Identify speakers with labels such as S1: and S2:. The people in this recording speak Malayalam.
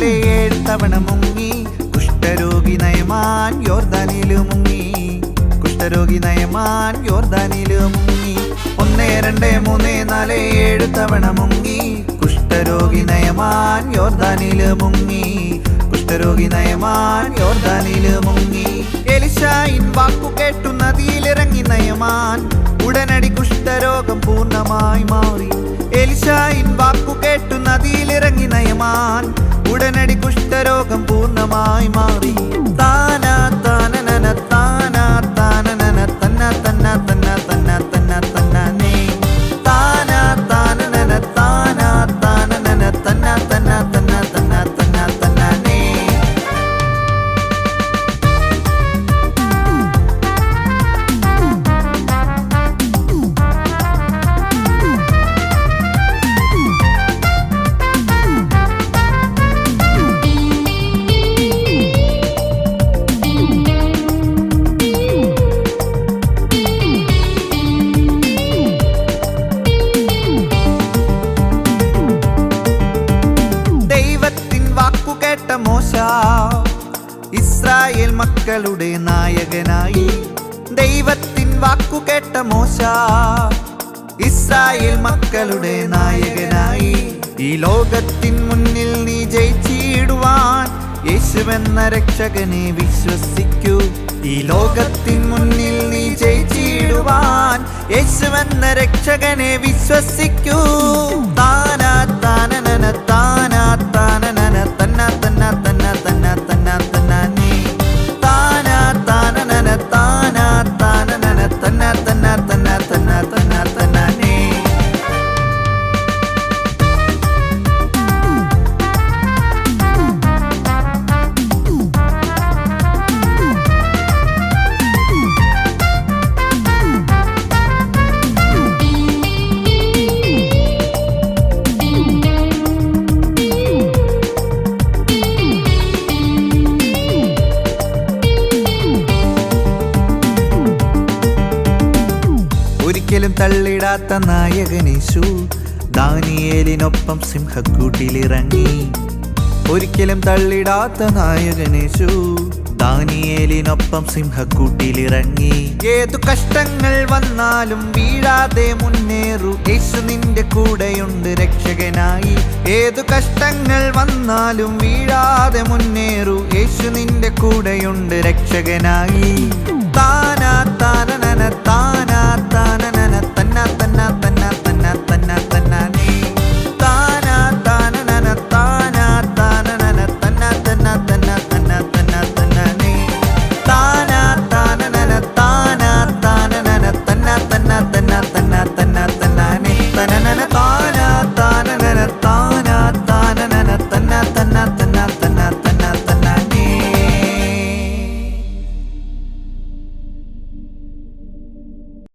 S1: മുങ്ങിനാലേ 7 തവണ മുങ്ങി കുഷ്ഠരോഗി നയമാൻ യോർദാനില് മുങ്ങി കുഷ്ഠരോഗി നയമാൻ യോർദാനില് മുങ്ങി 1 2 3 4 7 തവണ മുങ്ങി കുഷ്ഠരോഗി നയമാൻ യോർദാനില് മുങ്ങി കുഷ്ഠരോഗി നയമാൻ യോർദാനില് മുങ്ങി എലിശായിൻ വാക്കു കേട്ടു നദിയിലിറങ്ങി നയമാൻ ഉടനടി കുഷ്ഠരോഗം പൂർണ്ണമായി മാറി എലിശായിൻ വാക്കു കേട്ടു നദിയിലിറങ്ങി നയമാൻ ഉടനടി കുഷ്ഠരോഗം പൂർണ്ണമായി മാറി താനാ താനനന താനാ താനനന തന്ന തന്ന തന്ന തന്ന തന്ന തന്നേ താനാ താനനന താനാ താനനന തന്ന തന്ന തന്ന തന്ന തന്ന തന്നേ മോശ ഇസ്രായേൽ മക്കളുടെ നായകനായി ദൈവത്തിൻ വാക്കു കേട്ട മോശ ഇസ്രായേൽ മക്കളുടെ നായകനായി ഈ ലോകത്തിൻ മുന്നിൽ നീ ജയിച്ചിടുവാൻ യേശുവെന്ന രക്ഷകനെ വിശ്വസിക്കൂ ഈ ലോകത്തിൻ മുന്നിൽ നീ ജയിച്ചിടുവാൻ യേശുവെന്ന രക്ഷകനെ വിശ്വസിക്കൂ താനാ താനനന താനാ താനനന തന്ന തന്ന തന്ന തന്ന തന്ന തന്നേ താനാ താനനന താനാ താനനന തന്ന തന്ന തന്ന തന്ന തന്ന തന്നേ ഒരിക്കലും തള്ളിടാത്ത നായകനേശു ദാനിയേലിനൊപ്പം സിംഹക്കൂട്ടിലിറങ്ങി ഒരിക്കലും തള്ളിടാത്ത നായകനേശു ദാനിയേലിനൊപ്പം സിംഹക്കൂട്ടിലിറങ്ങി ഏതു കഷ്ടങ്ങൾ വന്നാലും വീഴാതെ മുന്നേറൂ യേശു നിന്റെ കൂടെയുണ്ട് രക്ഷകനായി ഏതു കഷ്ടങ്ങൾ വന്നാലും വീഴാതെ മുന്നേറൂ യേശു നിന്റെ കൂടെയുണ്ട് രക്ഷകനായി താനാ താനനന